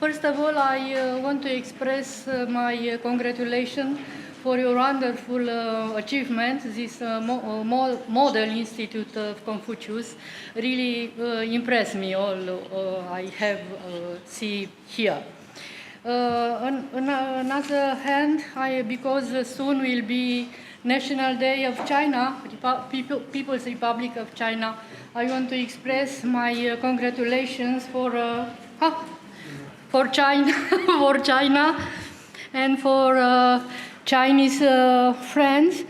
First of all, I want to express my congratulations for your wonderful achievement. This Model Institute of Confucius really impressed me, all I have see here. On another hand, because soon will be National Day of China, People's Republic of China, I want to express my congratulations for China, for China, and for Chinese friends.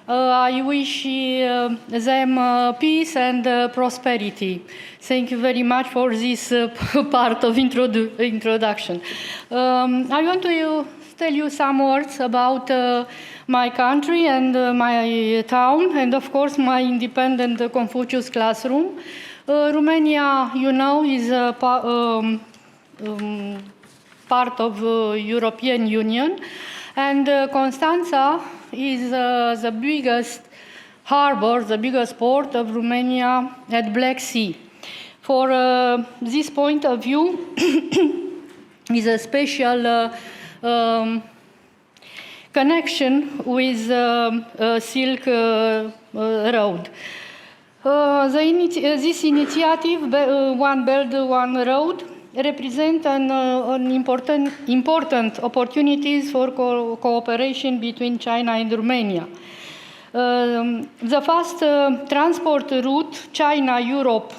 I wish them peace and prosperity. Thank you very much for this part of introduction. I want to tell you some words about my country and my town, and of course my independent Confucius classroom. Romania, you know, is a part of European Union, and Constanța is the biggest harbor, the biggest port of Romania at Black Sea. For this point of view, is a special connection with Silk Road. This initiative, One Belt, One Road, represent an important opportunities for cooperation between China and Romania. The fast transport route China-Europe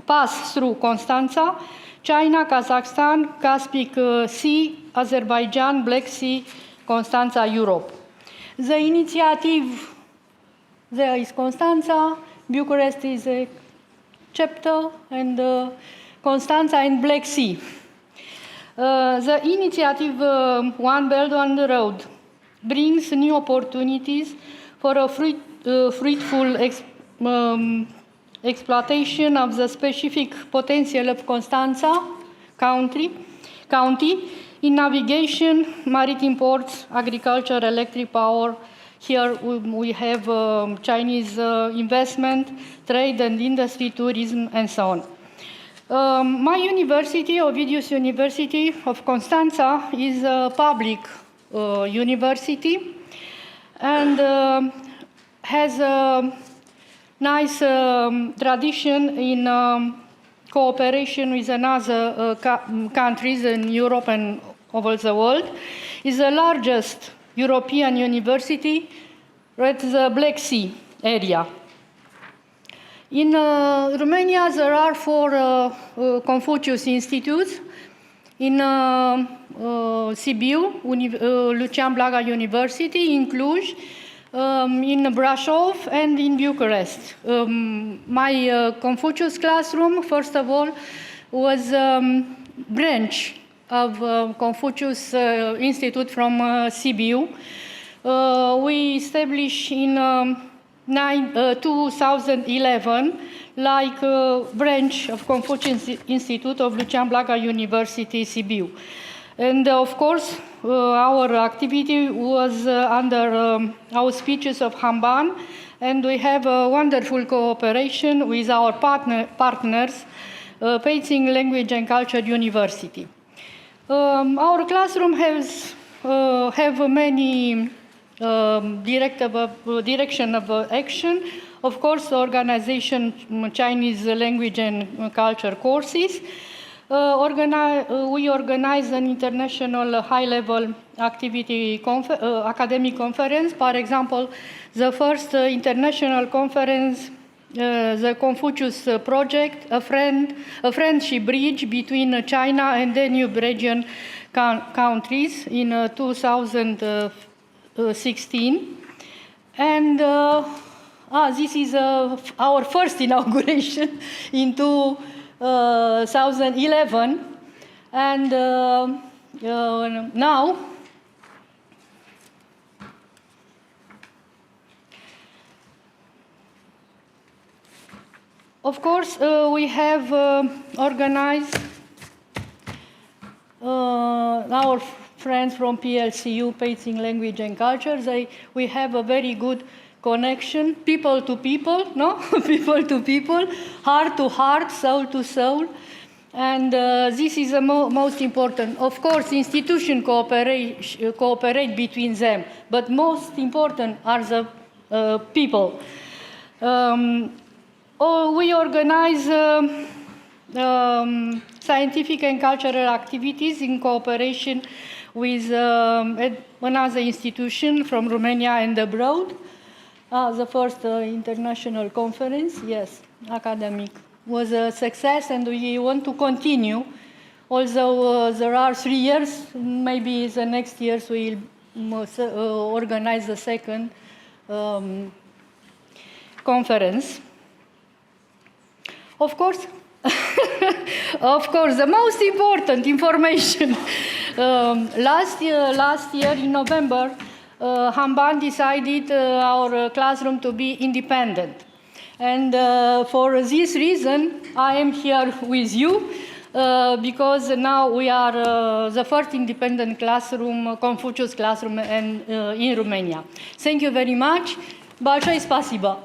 pass through Constanța, China, Kazakhstan, Caspic Sea, Azerbaijan, Black Sea, Constanța, Europe. The initiative there is Constanța, Bucharest is a chapter, and Constanța and Black Sea. The initiative One Belt, One Road brings new opportunities for a fruitful exploitation of the specific potential of Constanța county in navigation, maritime ports, agriculture, electric power. Here we have Chinese investment, trade and industry, tourism, and so on. My university, Ovidius University of Constanța, is a public university and has a nice tradition in cooperation with another countries in Europe and over the world. It's the largest European university at the Black Sea area. In Romania, there are 4 Confucius Institutes. In Sibiu, Lucian Blaga University, in Cluj, in Brașov, and in Bucharest. My Confucius classroom, first of all, was branch of Confucius Institute from Sibiu. We established in 2011 like branch of Confucius Institute of Lucian Blaga University, Sibiu. And of course, our activity was under auspices of Hamban, and we have a wonderful cooperation with our partners, Peiping Language and Culture University. Our classroom has have many direction of action. Of course, organization Chinese language and culture courses. We organize an international high-level activity academic conference. For example, the first international conference, the Confucius Project, a friendship bridge between China and Danube region countries in 2016. And this is our first inauguration in 2011, and now of course we have organized our friends from PLCU, Peiping Language and Culture. We have a very good connection, people to people, no? People to people, heart to heart, soul to soul. And this is the most important. Of course, institutions cooperate between them, but most important are the people. We organize scientific and cultural activities in cooperation with another institution from Romania and abroad. The first international conference, yes, academic, was a success, and we want to continue. Although there are 3 years, maybe the next years we will organize the second conference. Of course, the most important information. Last year in November, Hamban decided our classroom to be independent. And for this reason, I am here with you because now we are the first independent classroom, Confucius classroom in Romania. Thank you very much. Большое спасибо.